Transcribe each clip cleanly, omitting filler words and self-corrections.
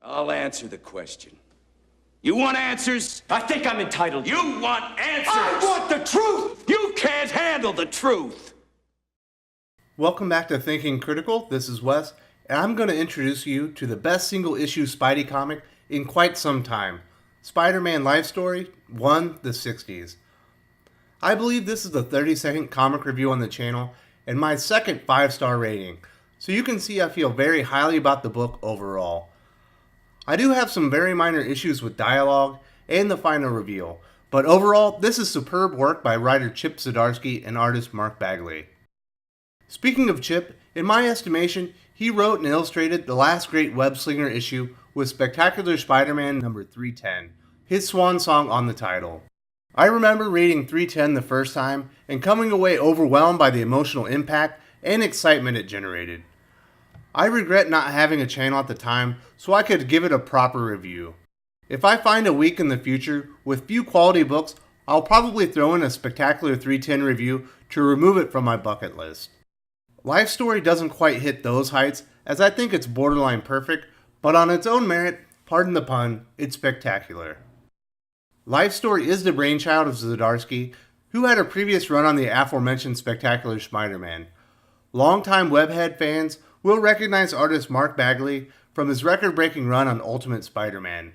I'll answer the question. You want answers? I think I'm entitled. You want answers? I want the truth! You can't handle the truth! Welcome back to Thinking Critical. This is Wes, and I'm going to introduce you to the best single-issue Spidey comic in quite some time. Spider-Man Life Story 1, The 60s. I believe this is the 32nd comic review on the channel, and my second 5-star rating, so you can see I feel very highly about the book overall. I do have some very minor issues with dialogue and the final reveal, but overall, this is superb work by writer Chip Zdarsky and artist Mark Bagley. Speaking of Chip, in my estimation, he wrote and illustrated the last great web Slinger issue with Spectacular Spider-Man number 310, his swan song on the title. I remember reading 310 the first time and coming away overwhelmed by the emotional impact and excitement it generated. I regret not having a channel at the time so I could give it a proper review. If I find a week in the future with few quality books, I'll probably throw in a Spectacular 310 review to remove it from my bucket list. Life Story doesn't quite hit those heights, as I think it's borderline perfect, but on its own merit, pardon the pun, it's spectacular. Life Story is the brainchild of Zdarsky, who had a previous run on the aforementioned Spectacular Spider-Man. Longtime Webhead fans will recognize artist Mark Bagley from his record-breaking run on Ultimate Spider-Man.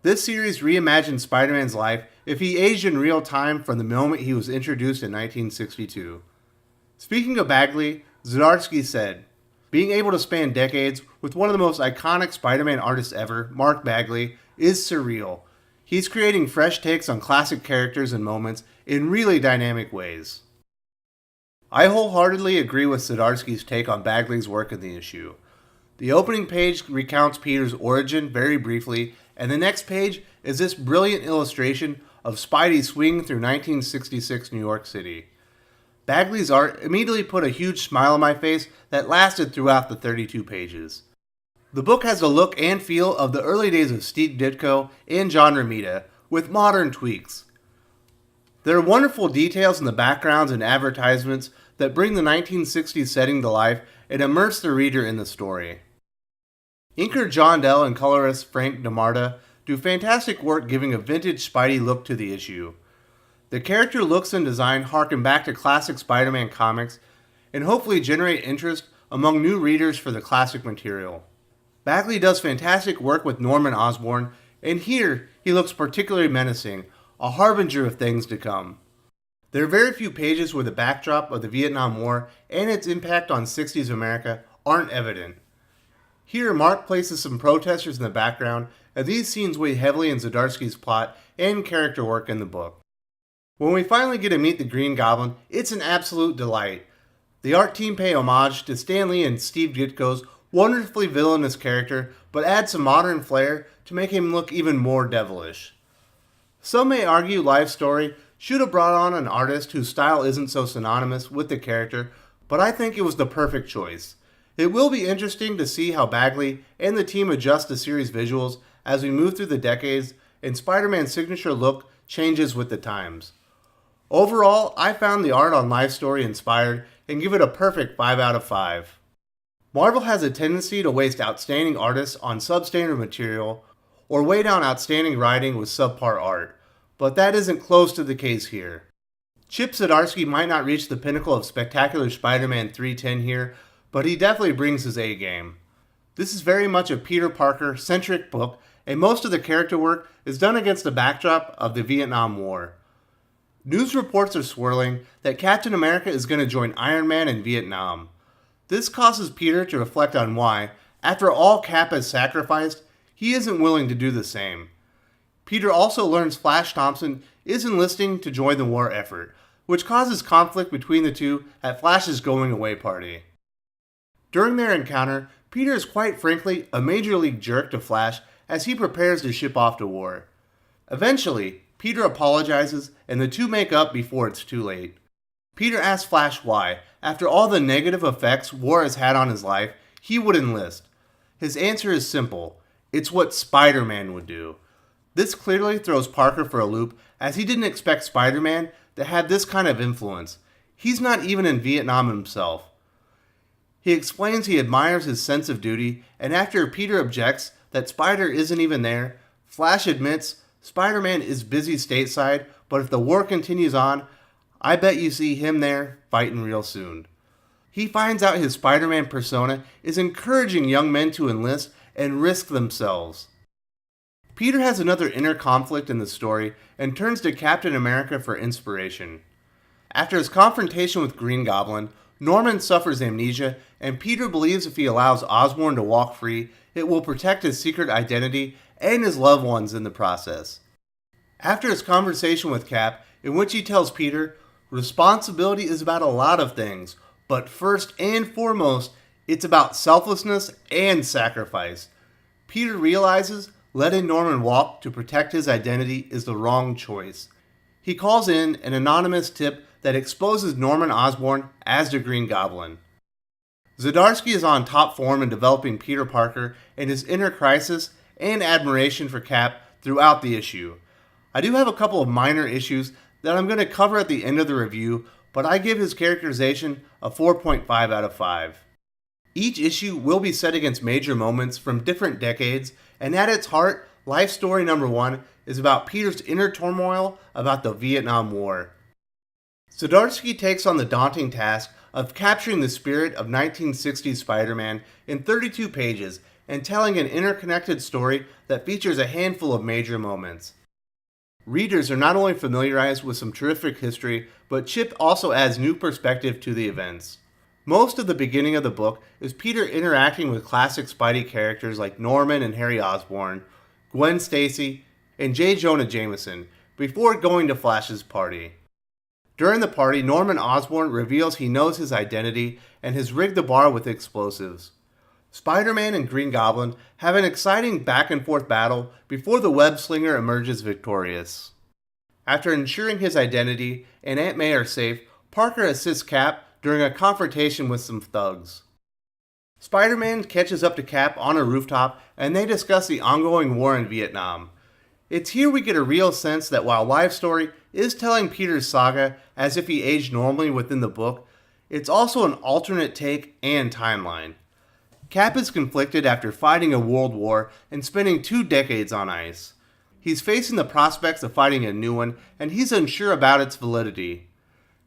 This series reimagines Spider-Man's life if he aged in real time from the moment he was introduced in 1962. Speaking of Bagley, Zdarsky said, "Being able to span decades with one of the most iconic Spider-Man artists ever, Mark Bagley, is surreal. He's creating fresh takes on classic characters and moments in really dynamic ways." I wholeheartedly agree with Zdarsky's take on Bagley's work in the issue. The opening page recounts Peter's origin very briefly, and the next page is this brilliant illustration of Spidey swinging through 1966 New York City. Bagley's art immediately put a huge smile on my face that lasted throughout the 32 pages. The book has the look and feel of the early days of Steve Ditko and John Romita, with modern tweaks. There are wonderful details in the backgrounds and advertisements that bring the 1960s setting to life and immerse the reader in the story. Inker John Dell and colorist Frank DeMarta do fantastic work giving a vintage Spidey look to the issue. The character looks and design harken back to classic Spider-Man comics and hopefully generate interest among new readers for the classic material. Bagley does fantastic work with Norman Osborn, and here he looks particularly menacing, a harbinger of things to come. There are very few pages where the backdrop of the Vietnam War and its impact on 60s America aren't evident. Here, Mark places some protesters in the background, and these scenes weigh heavily in Zdarsky's plot and character work in the book. When we finally get to meet the Green Goblin, it's an absolute delight. The art team pay homage to Stan Lee and Steve Ditko's wonderfully villainous character, but add some modern flair to make him look even more devilish. Some may argue Life Story should have brought on an artist whose style isn't so synonymous with the character, but I think it was the perfect choice. It will be interesting to see how Bagley and the team adjust the series' visuals as we move through the decades and Spider-Man's signature look changes with the times. Overall, I found the art on Life Story inspired and give it a perfect 5 out of 5. Marvel has a tendency to waste outstanding artists on substandard material or weigh down outstanding writing with subpar art, but that isn't close to the case here. Chip Zdarsky might not reach the pinnacle of Spectacular Spider-Man 310 here, but he definitely brings his A game. This is very much a Peter Parker centric book, and most of the character work is done against the backdrop of the Vietnam War. News reports are swirling that Captain America is going to join Iron Man in Vietnam. This causes Peter to reflect on why, after all Cap has sacrificed, he isn't willing to do the same. Peter also learns Flash Thompson is enlisting to join the war effort, which causes conflict between the two at Flash's going away party. During their encounter, Peter is quite frankly a major league jerk to Flash as he prepares to ship off to war. Eventually, Peter apologizes and the two make up before it's too late. Peter asks Flash why, after all the negative effects war has had on his life, he would enlist. His answer is simple: it's what Spider-Man would do. This clearly throws Parker for a loop, as he didn't expect Spider-Man to have this kind of influence. He's not even in Vietnam himself. He explains he admires his sense of duty, and after Peter objects that Spider isn't even there, Flash admits Spider-Man is busy stateside, but if the war continues on, I bet you see him there fighting real soon. He finds out his Spider-Man persona is encouraging young men to enlist and risk themselves. Peter has another inner conflict in the story and turns to Captain America for inspiration. After his confrontation with Green Goblin, Norman suffers amnesia, and Peter believes if he allows Osborn to walk free, it will protect his secret identity and his loved ones in the process. After his conversation with Cap, in which he tells Peter, responsibility is about a lot of things, but first and foremost, it's about selflessness and sacrifice. Peter realizes letting Norman walk to protect his identity is the wrong choice. He calls in an anonymous tip that exposes Norman Osborn as the Green Goblin. Zdarsky is on top form in developing Peter Parker and his inner crisis and admiration for Cap throughout the issue. I do have a couple of minor issues that I'm going to cover at the end of the review, but I give his characterization a 4.5 out of 5. Each issue will be set against major moments from different decades, and at its heart, Life Story number 1 is about Peter's inner turmoil about the Vietnam War. Zdarsky takes on the daunting task of capturing the spirit of 1960s Spider-Man in 32 pages and telling an interconnected story that features a handful of major moments. Readers are not only familiarized with some terrific history, but Chip also adds new perspective to the events. Most of the beginning of the book is Peter interacting with classic Spidey characters like Norman and Harry Osborn, Gwen Stacy, and J. Jonah Jameson, before going to Flash's party. During the party, Norman Osborn reveals he knows his identity and has rigged the bar with explosives. Spider-Man and Green Goblin have an exciting back-and-forth battle before the web slinger emerges victorious. After ensuring his identity and Aunt May are safe, Parker assists Cap during a confrontation with some thugs. Spider-Man catches up to Cap on a rooftop and they discuss the ongoing war in Vietnam. It's here we get a real sense that while Life Story is telling Peter's saga as if he aged normally within the book, it's also an alternate take and timeline. Cap is conflicted after fighting a world war and spending 2 decades on ice. He's facing the prospects of fighting a new one, and he's unsure about its validity.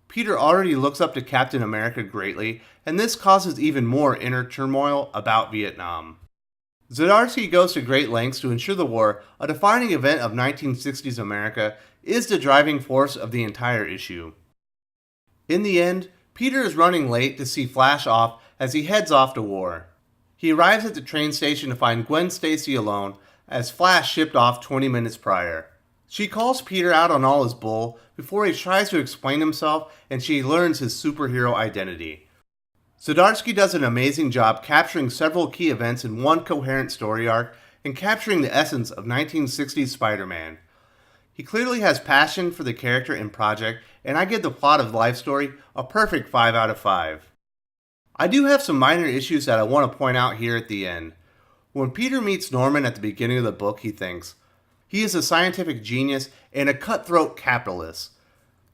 Peter already looks up to Captain America greatly, and this causes even more inner turmoil about Vietnam. Zdarsky goes to great lengths to ensure the war, a defining event of 1960s America, is the driving force of the entire issue. In the end, Peter is running late to see Flash off as he heads off to war. He arrives at the train station to find Gwen Stacy alone, as Flash shipped off 20 minutes prior. She calls Peter out on all his bull before he tries to explain himself, and she learns his superhero identity. Zdarsky does an amazing job capturing several key events in one coherent story arc and capturing the essence of 1960s Spider-Man. He clearly has passion for the character and project, and I give the plot of Life Story a perfect 5 out of 5. I do have some minor issues that I want to point out here at the end. When Peter meets Norman at the beginning of the book, he thinks, he is a scientific genius and a cutthroat capitalist.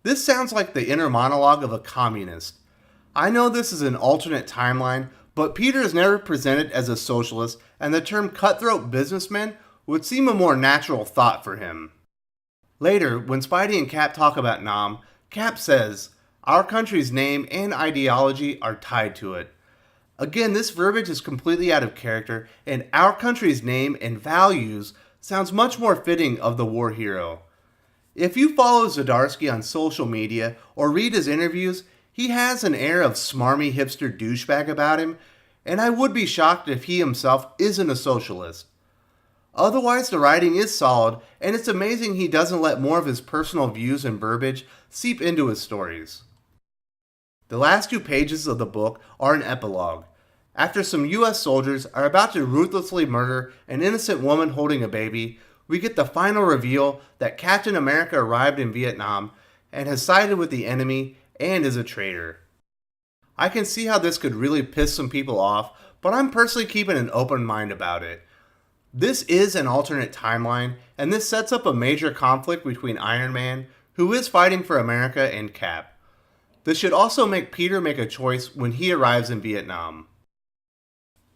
This sounds like the inner monologue of a communist. I know this is an alternate timeline, but Peter is never presented as a socialist, and the term cutthroat businessman would seem a more natural thought for him. Later, when Spidey and Cap talk about Nam, Cap says, our country's name and ideology are tied to it. Again, this verbiage is completely out of character, and our country's name and values sounds much more fitting of the war hero. If you follow Zdarsky on social media or read his interviews, he has an air of smarmy hipster douchebag about him, and I would be shocked if he himself isn't a socialist. Otherwise, the writing is solid, and it's amazing he doesn't let more of his personal views and verbiage seep into his stories. The last 2 pages of the book are an epilogue. After some US soldiers are about to ruthlessly murder an innocent woman holding a baby, we get the final reveal that Captain America arrived in Vietnam and has sided with the enemy and is a traitor. I can see how this could really piss some people off, but I'm personally keeping an open mind about it. This is an alternate timeline, and this sets up a major conflict between Iron Man, who is fighting for America, and Cap. This should also make Peter make a choice when he arrives in Vietnam.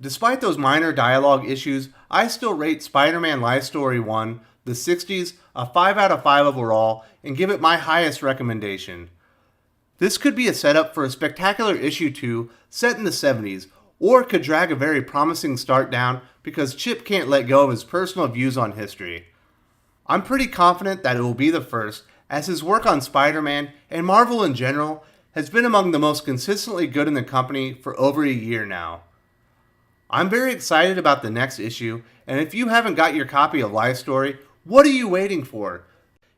Despite those minor dialogue issues, I still rate Spider-Man Life Story 1, the 60s, a 5 out of 5 overall, and give it my highest recommendation. This could be a setup for a spectacular issue 2 set in the 70s, or could drag a very promising start down because Chip can't let go of his personal views on history. I'm pretty confident that it will be the first, as his work on Spider-Man and Marvel in general has been among the most consistently good in the company for over a year now. I'm very excited about the next issue, and if you haven't got your copy of Life Story, what are you waiting for?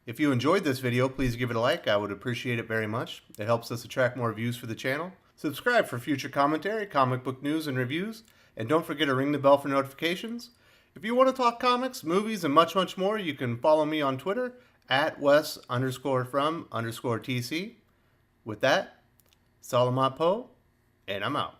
If you enjoyed this video, please give it a like. I would appreciate it very much. It helps us attract more views for the channel. Subscribe for future commentary, comic book news, and reviews. And don't forget to ring the bell for notifications. If you want to talk comics, movies, and much, much more, you can follow me on Twitter at Wes_from_TC. With that, Salamat Po, and I'm out.